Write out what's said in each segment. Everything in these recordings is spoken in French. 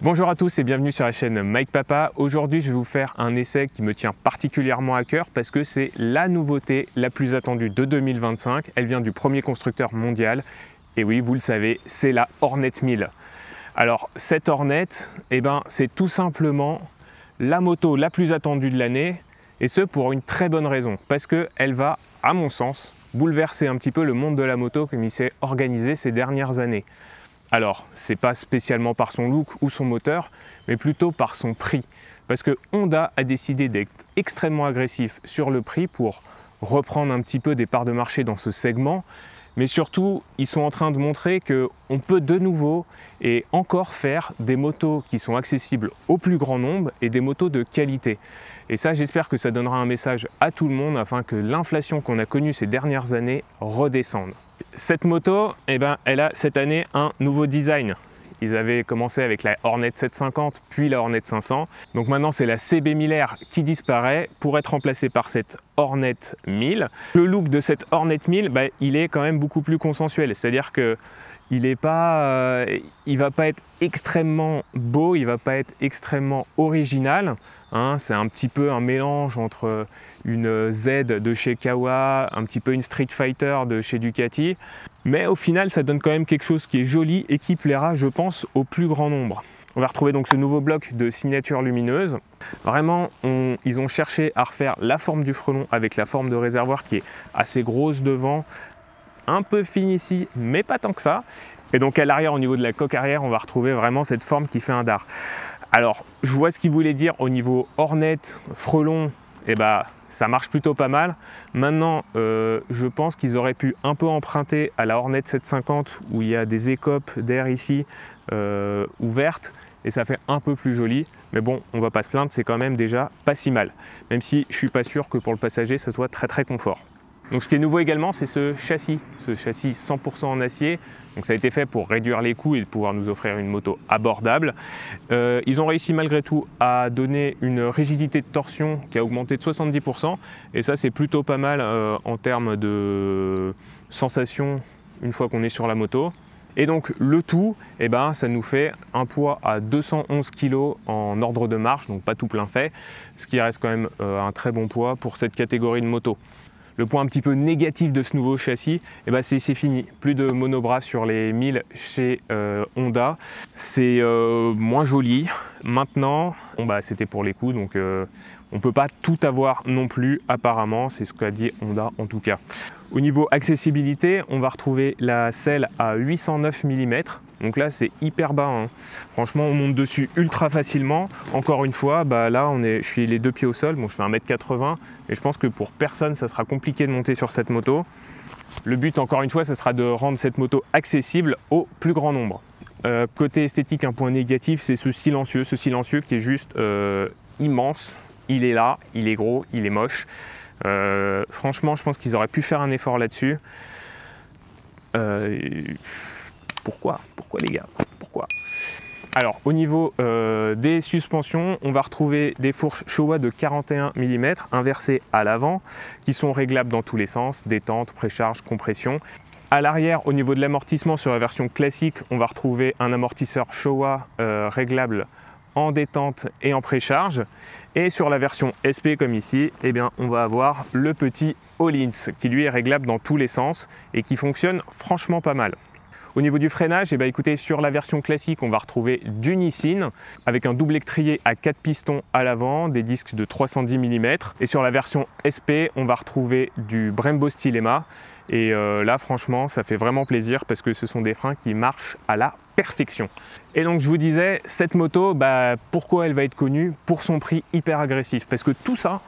Bonjour à tous et bienvenue sur la chaîne Mike Papa. Aujourd'hui, je vais vous faire un essai qui me tient particulièrement à cœur parce que c'est la nouveauté la plus attendue de 2025. Elle vient du premier constructeur mondial. Et oui, vous le savez, c'est la Hornet 1000. Alors, cette Hornet, c'est tout simplement la moto la plus attendue de l'année. Et ce, pour une très bonne raison. Parce qu'elle va, à mon sens, bouleverser un petit peu le monde de la moto comme il s'est organisé ces dernières années. Alors, c'est pas spécialement par son look ou son moteur, mais plutôt par son prix. Parce que Honda a décidé d'être extrêmement agressif sur le prix pour reprendre un petit peu des parts de marché dans ce segment. Mais surtout, ils sont en train de montrer qu'on peut de nouveau et encore faire des motos qui sont accessibles au plus grand nombre et des motos de qualité. Et ça, j'espère que ça donnera un message à tout le monde afin que l'inflation qu'on a connue ces dernières années redescende. Cette moto, elle a cette année un nouveau design. Ils avaient commencé avec la Hornet 750 puis la Hornet 500. Donc maintenant c'est la CB 1000R qui disparaît pour être remplacée par cette Hornet 1000. Le look de cette Hornet 1000, il est quand même beaucoup plus consensuel. C'est-à-dire que il va pas être extrêmement beau, il va pas être extrêmement original. C'est un petit peu un mélange entre une Z de chez Kawa, un petit peu une Street Fighter de chez Ducati. Mais au final, ça donne quand même quelque chose qui est joli et qui plaira, je pense, au plus grand nombre. On va retrouver donc ce nouveau bloc de signature lumineuse. Vraiment, ils ont cherché à refaire la forme du frelon avec la forme de réservoir qui est assez grosse devant, un peu fine ici, mais pas tant que ça. Et donc à l'arrière, au niveau de la coque arrière, on va retrouver vraiment cette forme qui fait un dard. Alors, je vois ce qu'il voulait dire au niveau Hornet, frelon, ça marche plutôt pas mal. Maintenant, je pense qu'ils auraient pu un peu emprunter à la Hornet 750 où il y a des écopes d'air ici ouvertes et ça fait un peu plus joli. Mais bon, on va pas se plaindre, c'est quand même déjà pas si mal. Même si je suis pas sûr que pour le passager, ça soit très confort. Donc ce qui est nouveau également, c'est ce châssis 100% en acier. Donc ça a été fait pour réduire les coûts et pouvoir nous offrir une moto abordable. Ils ont réussi malgré tout à donner une rigidité de torsion qui a augmenté de 70%. Et ça, c'est plutôt pas mal en termes de sensation une fois qu'on est sur la moto. Et donc le tout, ça nous fait un poids à 211 kg en ordre de marche, donc pas tout plein fait, ce qui reste quand même un très bon poids pour cette catégorie de moto. Le point un petit peu négatif de ce nouveau châssis, c'est fini. Plus de monobras sur les 1000 chez Honda. C'est moins joli. Maintenant, c'était pour les coups, donc on ne peut pas tout avoir non plus apparemment. C'est ce qu'a dit Honda en tout cas. Au niveau accessibilité, on va retrouver la selle à 809 mm. Donc là, c'est hyper bas. Franchement, on monte dessus ultra facilement. Encore une fois, là, je suis les deux pieds au sol. Bon, je fais 1m80. Et je pense que pour personne, ça sera compliqué de monter sur cette moto. Le but, encore une fois, ce sera de rendre cette moto accessible au plus grand nombre. Côté esthétique, un point négatif, c'est ce silencieux qui est juste immense. Il est là, il est gros, il est moche. Franchement, je pense qu'ils auraient pu faire un effort là-dessus. Pourquoi les gars? Pourquoi? Alors, au niveau des suspensions, on va retrouver des fourches Showa de 41 mm inversées à l'avant qui sont réglables dans tous les sens, détente, précharge, compression. À l'arrière, au niveau de l'amortissement sur la version classique, on va retrouver un amortisseur Showa réglable en détente et en précharge. Et sur la version SP comme ici, on va avoir le petit Öhlins qui lui est réglable dans tous les sens et qui fonctionne franchement pas mal. Au niveau du freinage, écoutez, sur la version classique, on va retrouver du Nissin avec un double étrier à 4 pistons à l'avant, des disques de 310 mm. Et sur la version SP, on va retrouver du Brembo Stylema. Et là, franchement, ça fait vraiment plaisir parce que ce sont des freins qui marchent à la perfection. Et donc, je vous disais, cette moto, pourquoi elle va être connue? Pour son prix hyper agressif. Parce que tout ça,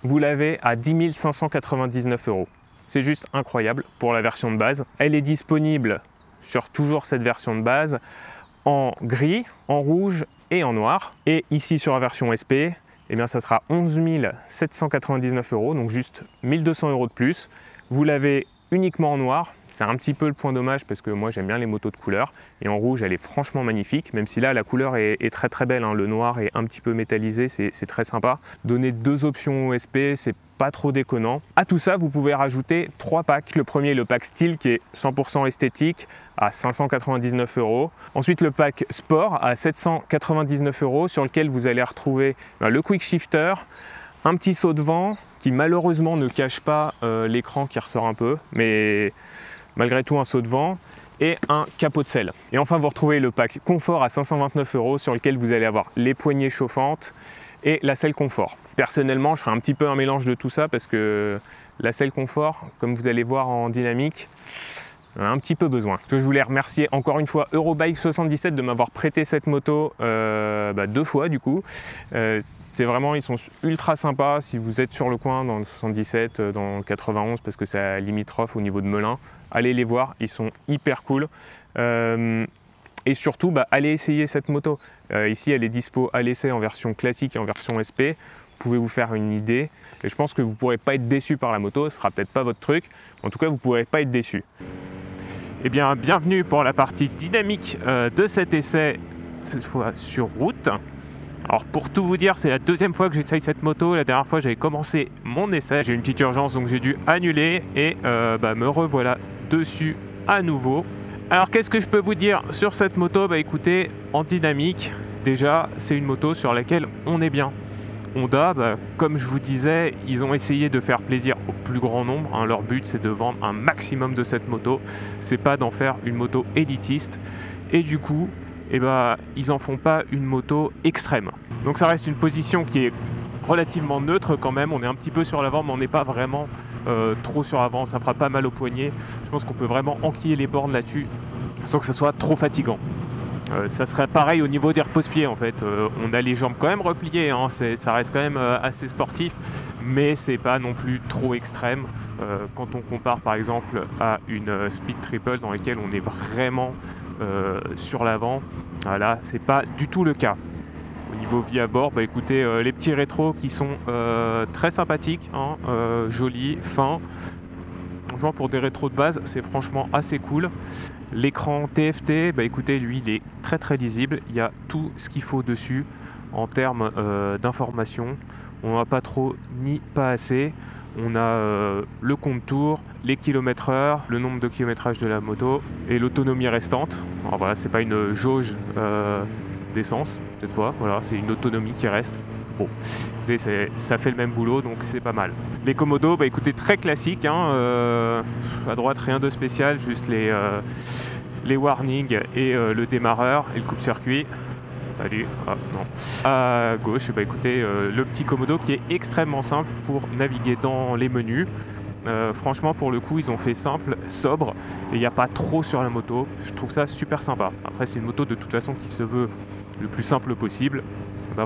vous l'avez à 10 599 €. C'est juste incroyable pour la version de base. Elle est disponible sur toujours cette version de base en gris, en rouge et en noir. Et ici sur la version SP, ça sera 11 799 €, donc juste 1200 € de plus. Vous l'avez uniquement en noir, C'est un petit peu le point dommage parce que moi j'aime bien les motos de couleur. Et en rouge, elle est franchement magnifique, même si là la couleur est très très belle, hein. Le noir est un petit peu métallisé, c'est très sympa. Donner 2 options OSP, c'est pas trop déconnant. À tout ça, vous pouvez rajouter 3 packs. Le premier, le pack style qui est 100% esthétique à 599 €. Ensuite, le pack sport à 799 € sur lequel vous allez retrouver le quick shifter, un petit saut de vent qui malheureusement ne cache pas l'écran qui ressort un peu, mais malgré tout un saut de vent et un capot de selle. Et enfin, vous retrouvez le pack confort à 529 € sur lequel vous allez avoir les poignées chauffantes et la selle confort. Personnellement, je ferai un petit peu un mélange de tout ça parce que la selle confort, comme vous allez voir en dynamique, un petit peu besoin. Je voulais remercier encore une fois Eurobike 77 de m'avoir prêté cette moto 2 fois du coup. C'est vraiment, ils sont ultra sympas. Si vous êtes sur le coin dans le 77, dans le 91, parce que c'est limitrophe au niveau de Melun, allez les voir, ils sont hyper cool. Et surtout, allez essayer cette moto. Ici, elle est dispo à l'essai en version classique et en version SP. Vous pouvez vous faire une idée. Et je pense que vous ne pourrez pas être déçu par la moto. Ce ne sera peut-être pas votre truc. En tout cas, vous ne pourrez pas être déçu. Eh bien, bienvenue pour la partie dynamique de cet essai, cette fois sur route. Alors pour tout vous dire, c'est la 2e fois que j'essaye cette moto. La dernière fois, j'avais commencé mon essai. J'ai eu une petite urgence, donc j'ai dû annuler et me revoilà dessus à nouveau. Alors qu'est-ce que je peux vous dire sur cette moto? Écoutez, en dynamique, déjà, c'est une moto sur laquelle on est bien. Honda, comme je vous disais, ils ont essayé de faire plaisir au plus grand nombre, hein. Leur but, c'est de vendre un maximum de cette moto. C'est pas d'en faire une moto élitiste. Et du coup, ils en font pas une moto extrême. Donc ça reste une position qui est relativement neutre quand même. On est un petit peu sur l'avant, mais on n'est pas vraiment trop sur l'avant. Ça fera pas mal au poignet. Je pense qu'on peut vraiment enquiller les bornes là-dessus sans que ça soit trop fatigant. Ça serait pareil au niveau des repose-pieds en fait. On a les jambes quand même repliées, hein. Ça reste quand même assez sportif, mais c'est pas non plus trop extrême quand on compare par exemple à une Speed Triple dans laquelle on est vraiment sur l'avant. Là, c'est pas du tout le cas. Au niveau vie à bord, écoutez, les petits rétros qui sont très sympathiques, hein, jolis, fins. Franchement, pour des rétros de base, c'est franchement assez cool. L'écran TFT, écoutez, lui, il est très très lisible. Il y a tout ce qu'il faut dessus en termes d'informations. On n'a pas trop ni pas assez. On a le compte tour, les kilomètres-heure, le nombre de kilométrage de la moto et l'autonomie restante. Alors voilà, c'est pas une jauge d'essence cette fois. Voilà, c'est une autonomie qui reste. Bon, écoutez, ça fait le même boulot, donc c'est pas mal. Les commodos, écoutez, très classiques, hein, à droite, rien de spécial, juste les warnings et le démarreur et le coupe-circuit. Salut, non. À gauche, écoutez, le petit commodo qui est extrêmement simple pour naviguer dans les menus. Franchement, pour le coup, ils ont fait simple, sobre, et il n'y a pas trop sur la moto. Je trouve ça super sympa. Après, c'est une moto de toute façon qui se veut le plus simple possible.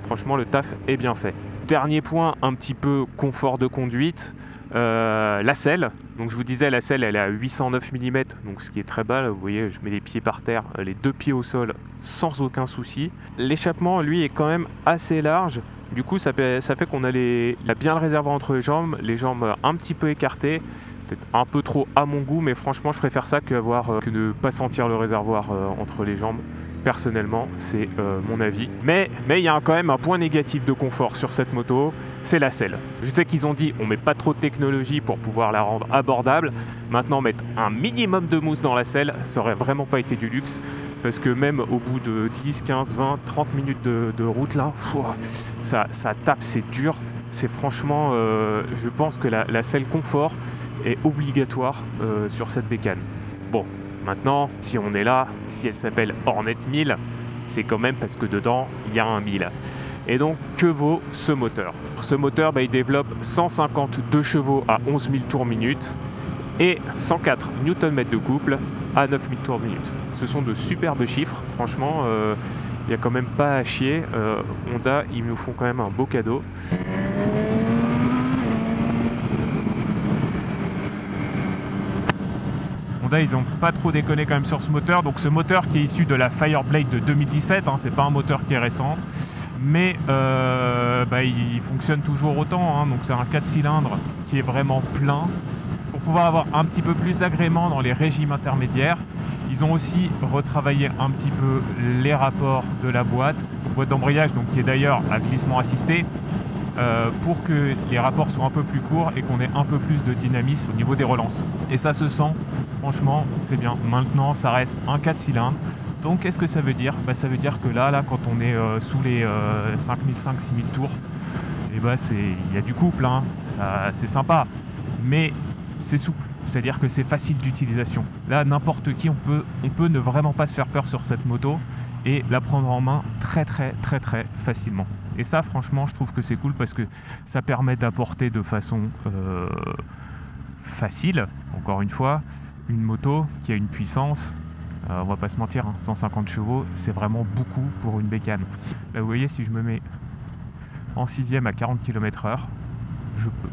Franchement, le taf est bien fait. Dernier point, un petit peu confort de conduite, la selle. Donc je vous disais, la selle elle est à 809 mm, donc ce qui est très bas. Là, vous voyez, je mets les pieds par terre, les 2 pieds au sol sans aucun souci. L'échappement, lui, est quand même assez large. Du coup, ça fait qu'on a bien le réservoir entre les jambes un petit peu écartées. Peut-être un peu trop à mon goût, mais franchement, je préfère ça que ne pas sentir le réservoir entre les jambes. Personnellement, c'est mon avis. Mais il y a quand même un point négatif de confort sur cette moto, c'est la selle. Je sais qu'ils ont dit on met pas trop de technologie pour pouvoir la rendre abordable. Maintenant, mettre un minimum de mousse dans la selle, ça aurait vraiment pas été du luxe. Parce que même au bout de 10, 15, 20, 30 minutes de route là, ça tape, c'est dur. C'est franchement, je pense que la selle confort est obligatoire sur cette bécane. Bon. Maintenant, si on est là, si elle s'appelle Hornet 1000, c'est quand même parce que dedans, il y a un 1000. Et donc, que vaut ce moteur? Ce moteur, il développe 152 chevaux à 11 000 tours minute et 104 Nm de couple à 9 000 tours minute. Ce sont de superbes chiffres. Franchement, il n'y a quand même pas à chier. Honda, ils nous font quand même un beau cadeau. Honda, ils n'ont pas trop déconné quand même sur ce moteur. Donc ce moteur qui est issu de la Fireblade de 2017, hein, c'est pas un moteur qui est récent, mais il fonctionne toujours autant, hein. Donc c'est un 4 cylindres qui est vraiment plein. Pour pouvoir avoir un petit peu plus d'agrément dans les régimes intermédiaires. Ils ont aussi retravaillé un petit peu les rapports de la boîte d'embrayage, donc qui est d'ailleurs à glissement assisté, pour que les rapports soient un peu plus courts et qu'on ait un peu plus de dynamisme au niveau des relances. Et ça se sent, franchement, c'est bien. Maintenant, ça reste un 4 cylindres. Donc, qu'est-ce que ça veut dire? Ça veut dire que là quand on est sous les 5500-6000 tours, et il y a du couple, hein. C'est sympa, mais c'est souple. C'est-à-dire que c'est facile d'utilisation. Là, n'importe qui, on peut ne vraiment pas se faire peur sur cette moto et la prendre en main très facilement. Et ça, franchement, je trouve que c'est cool parce que ça permet d'apporter de façon facile, encore une fois, une moto qui a une puissance, on va pas se mentir, hein, 150 chevaux, c'est vraiment beaucoup pour une bécane. Là, vous voyez, si je me mets en 6e à 40 km/h, je peux.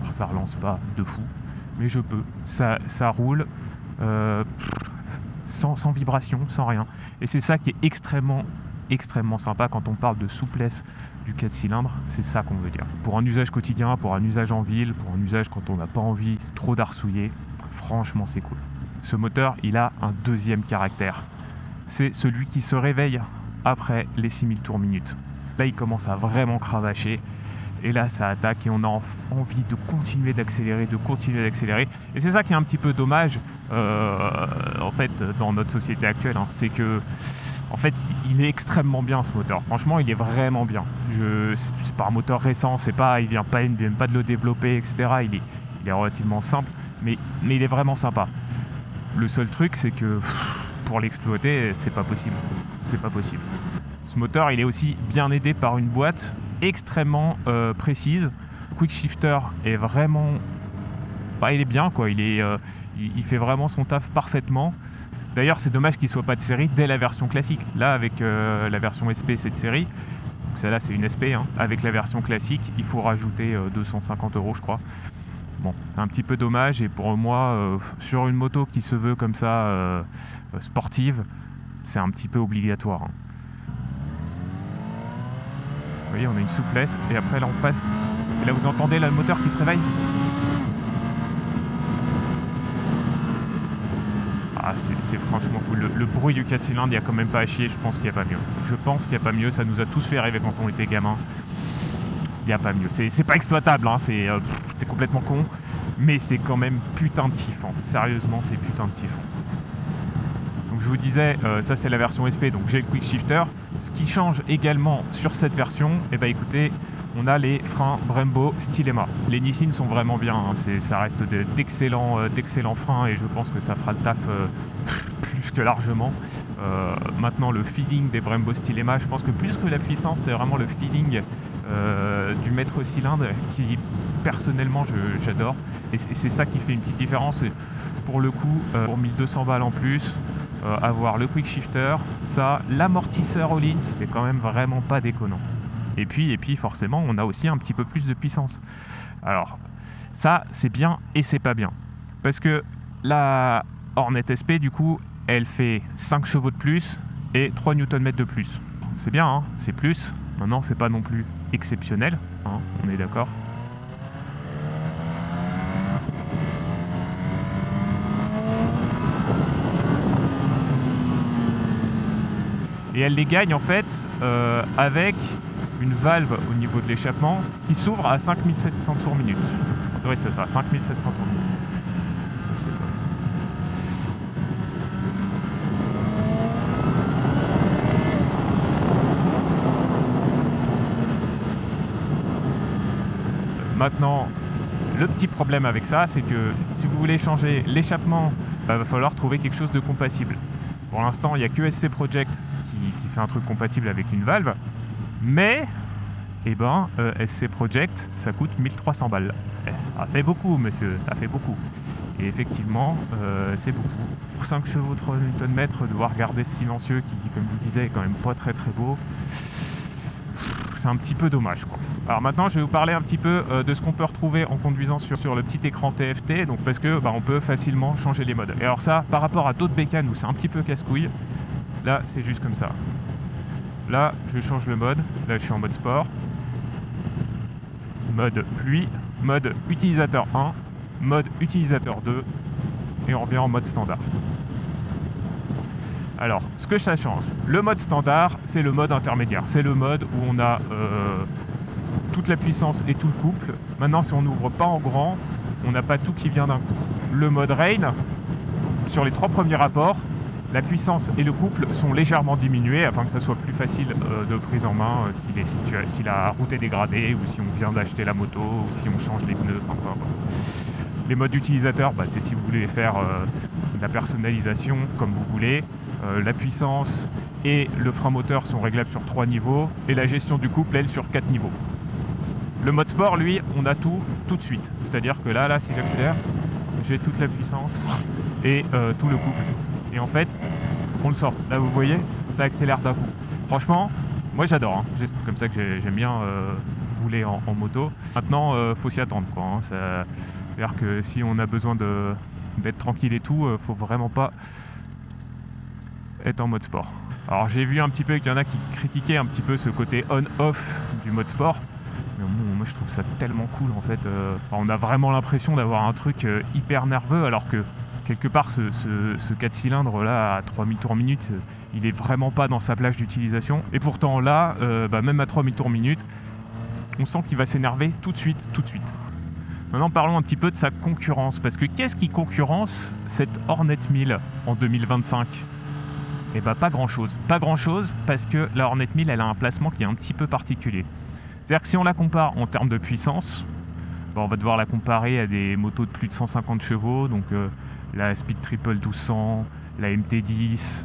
Alors, ça relance pas de fou, mais je peux. Ça roule sans vibration, sans rien. Et c'est ça qui est extrêmement sympa quand on parle de souplesse du 4 cylindres, c'est ça qu'on veut dire. Pour un usage quotidien, pour un usage en ville, pour un usage quand on n'a pas envie trop d'arsouiller, franchement c'est cool. Ce moteur, il a un deuxième caractère. C'est celui qui se réveille après les 6000 tours minute. Là, il commence à vraiment cravacher. Et là, ça attaque et on a envie de continuer d'accélérer, Et c'est ça qui est un petit peu dommage, en fait, dans notre société actuelle. Hein. C'est que, en fait, il est extrêmement bien ce moteur. Franchement, il est vraiment bien. C'est pas un moteur récent, il vient pas de le développer, etc. Il est relativement simple, mais il est vraiment sympa. Le seul truc, c'est que pour l'exploiter, c'est pas possible. Ce moteur, il est aussi bien aidé par une boîte extrêmement précise. Quick Shifter est vraiment... il est bien, quoi. Il fait vraiment son taf parfaitement. D'ailleurs, c'est dommage qu'il ne soit pas de série dès la version classique. Là, avec la version SP, c'est de série. Donc celle-là, c'est une SP. Hein. Avec la version classique, il faut rajouter 250 €, je crois. Bon, c'est un petit peu dommage. Et pour moi, sur une moto qui se veut comme ça, sportive, c'est un petit peu obligatoire. Hein. Vous voyez, on a une souplesse. Et après, là, on passe. Et là, vous entendez là, le moteur qui se réveille. Ah, c'est franchement cool. Le bruit du 4 cylindres, il n'y a quand même pas à chier. Je pense qu'il n'y a pas mieux. Ça nous a tous fait rêver quand on était gamin. Il n'y a pas mieux. C'est pas exploitable, hein. C'est complètement con. Mais c'est quand même putain de kiffant. Sérieusement, c'est putain de kiffant. Donc je vous disais, ça c'est la version SP, donc j'ai le Quick Shifter. Ce qui change également sur cette version, écoutez, on a les freins Brembo Stylema. Les Nissin sont vraiment bien, hein. Ça reste d'excellents freins et je pense que ça fera le taf plus que largement. Maintenant, le feeling des Brembo Stylema, je pense que plus que la puissance, c'est vraiment le feeling du maître cylindre qui, personnellement, j'adore. Et c'est ça qui fait une petite différence. Et pour le coup, pour 1200 balles en plus, avoir le Quick Shifter, ça, l'amortisseur Öhlins, c'est quand même vraiment pas déconnant. Et puis forcément, on a aussi un petit peu plus de puissance. Alors, ça, c'est bien et c'est pas bien. Parce que la Hornet SP, du coup, elle fait 5 chevaux de plus et 3 Nm de plus. C'est bien, hein, c'est plus. Maintenant, c'est pas non plus exceptionnel, hein, on est d'accord. Et elle les gagne en fait avec une valve au niveau de l'échappement qui s'ouvre à 5700 tours minute. Oui, c'est ça, 5700 tours minute. Maintenant, le petit problème avec ça, c'est que si vous voulez changer l'échappement, il va falloir trouver quelque chose de compatible. Pour l'instant, il n'y a que SC Project qui fait un truc compatible avec une valve. Mais, SC Project, ça coûte 1300 balles. Ça fait beaucoup, monsieur, ça fait beaucoup. Et effectivement, c'est beaucoup. Pour 5 chevaux 3 Nm, devoir garder ce silencieux qui, comme je vous disais, est quand même pas très beau. C'est un petit peu dommage, quoi. Alors maintenant, je vais vous parler un petit peu de ce qu'on peut retrouver en conduisant sur le petit écran TFT, donc parce que on peut facilement changer les modes. Et alors ça, par rapport à d'autres bécanes où c'est un petit peu casse-couille, là, c'est juste comme ça. Là, je change le mode. Là, je suis en mode sport. Mode pluie. Mode utilisateur 1. mode utilisateur 2 et on revient en mode standard. Alors, ce que ça change, le mode standard, c'est le mode intermédiaire. C'est le mode où on a toute la puissance et tout le couple. Maintenant, si on n'ouvre pas en grand, on n'a pas tout qui vient d'un coup. Le mode Rain, sur les 3 premiers rapports, la puissance et le couple sont légèrement diminués afin que ça soit plus facile de prise en main si la route est dégradée ou si on vient d'acheter la moto ou si on change les pneus. Enfin, peu importe. Les modes d'utilisateur, c'est si vous voulez faire de la personnalisation comme vous voulez. La puissance et le frein moteur sont réglables sur 3 niveaux et la gestion du couple, elle, sur 4 niveaux. Le mode sport, lui, on a tout de suite. C'est-à-dire que là, si j'accélère, j'ai toute la puissance et tout le couple. Et en fait, on le sort. Là, vous voyez, ça accélère d'un coup. Franchement, moi j'adore. C'est comme ça que j'aime bien rouler en moto. Maintenant, faut s'y attendre, quoi. C'est-à-dire que si on a besoin d'être tranquille et tout, faut vraiment pas être en mode sport. Alors j'ai vu un petit peu qu'il y en a qui critiquaient un petit peu ce côté on-off du mode sport. Mais moi je trouve ça tellement cool en fait. On a vraiment l'impression d'avoir un truc hyper nerveux alors que quelque part ce 4 cylindres là à 3000 tours minute, il est vraiment pas dans sa plage d'utilisation. Et pourtant là, même à 3000 tours minute, on sent qu'il va s'énerver tout de suite. Maintenant parlons un petit peu de sa concurrence, parce que qu'est-ce qui concurrence cette Hornet 1000 en 2025 ? Eh pas grand-chose. Pas grand-chose parce que la Hornet 1000, elle a un placement qui est un petit peu particulier. C'est-à-dire que si on la compare en termes de puissance, on va devoir la comparer à des motos de plus de 150 chevaux, donc la Speed Triple 1200, la MT10,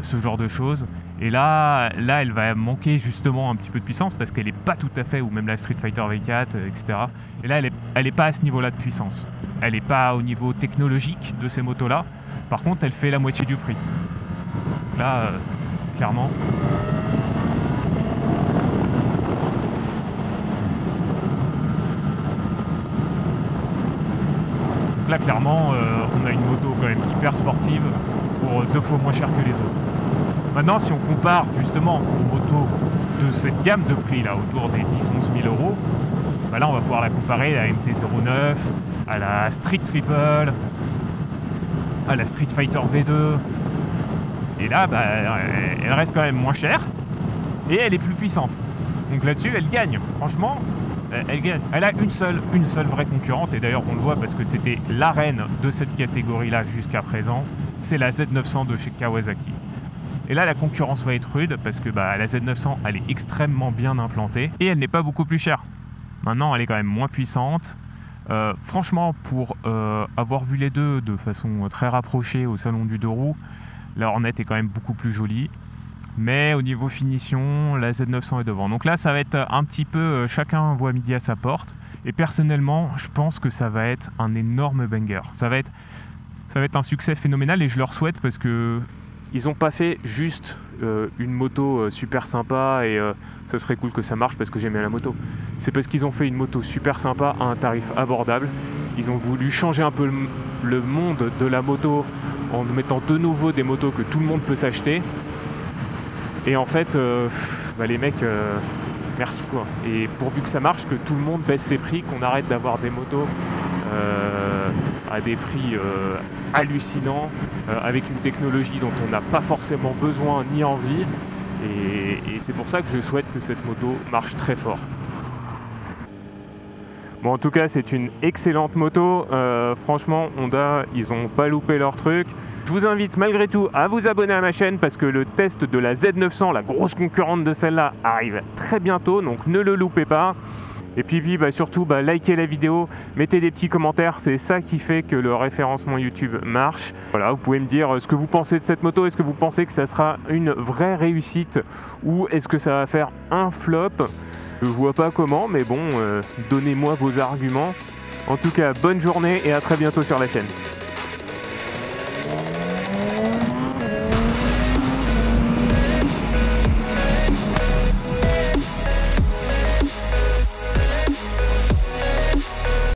ce genre de choses. Et là, elle va manquer justement un petit peu de puissance parce qu'elle n'est pas tout à fait, ou même la Street Fighter V4, etc. Et là, elle n'est pas à ce niveau-là de puissance. Elle n'est pas au niveau technologique de ces motos-là. Par contre, elle fait la moitié du prix. Donc là, clairement... Donc là, clairement, on a une moto quand même hyper sportive pour 2 fois moins cher que les autres. Maintenant, si on compare justement aux motos de cette gamme de prix, là, autour des 10-11 000 euros, là, on va pouvoir la comparer à la MT-09, à la Street Triple, à la Street Fighter V2. Et là, elle reste quand même moins chère et elle est plus puissante. Donc là-dessus, elle gagne. Franchement, elle gagne. Elle a une seule vraie concurrente, et d'ailleurs on le voit parce que c'était la reine de cette catégorie-là jusqu'à présent, c'est la Z900 de chez Kawasaki. Et là la concurrence va être rude parce que la Z900 elle est extrêmement bien implantée et elle n'est pas beaucoup plus chère. Maintenant elle est quand même moins puissante. Franchement, pour avoir vu les deux de façon très rapprochée au salon du 2 roues, la Hornet est quand même beaucoup plus jolie. Mais au niveau finition, la Z900 est devant. Donc là, ça va être un petit peu chacun voit midi à sa porte. Et personnellement, je pense que ça va être un énorme banger. Ça va être un succès phénoménal et je leur souhaite parce que ils n'ont pas fait juste une moto super sympa et ça serait cool que ça marche parce que j'aime bien la moto. C'est parce qu'ils ont fait une moto super sympa à un tarif abordable. Ils ont voulu changer un peu le monde de la moto en mettant de nouveau des motos que tout le monde peut s'acheter. Et en fait, les mecs, merci quoi. Et pourvu que ça marche, que tout le monde baisse ses prix, qu'on arrête d'avoir des motos à des prix hallucinants, avec une technologie dont on n'a pas forcément besoin ni envie. Et c'est pour ça que je souhaite que cette moto marche très fort. Bon, en tout cas, c'est une excellente moto. Franchement, Honda, ils n'ont pas loupé leur truc. Je vous invite malgré tout à vous abonner à ma chaîne parce que le test de la Z900, la grosse concurrente de celle-là, arrive très bientôt. Donc ne le loupez pas. Et puis surtout, likez la vidéo, mettez des petits commentaires. C'est ça qui fait que le référencement YouTube marche. Voilà, vous pouvez me dire ce que vous pensez de cette moto. Est-ce que vous pensez que ça sera une vraie réussite ou est-ce que ça va faire un flop ? Je vois pas comment, mais bon, donnez-moi vos arguments. En tout cas, bonne journée et à très bientôt sur la chaîne.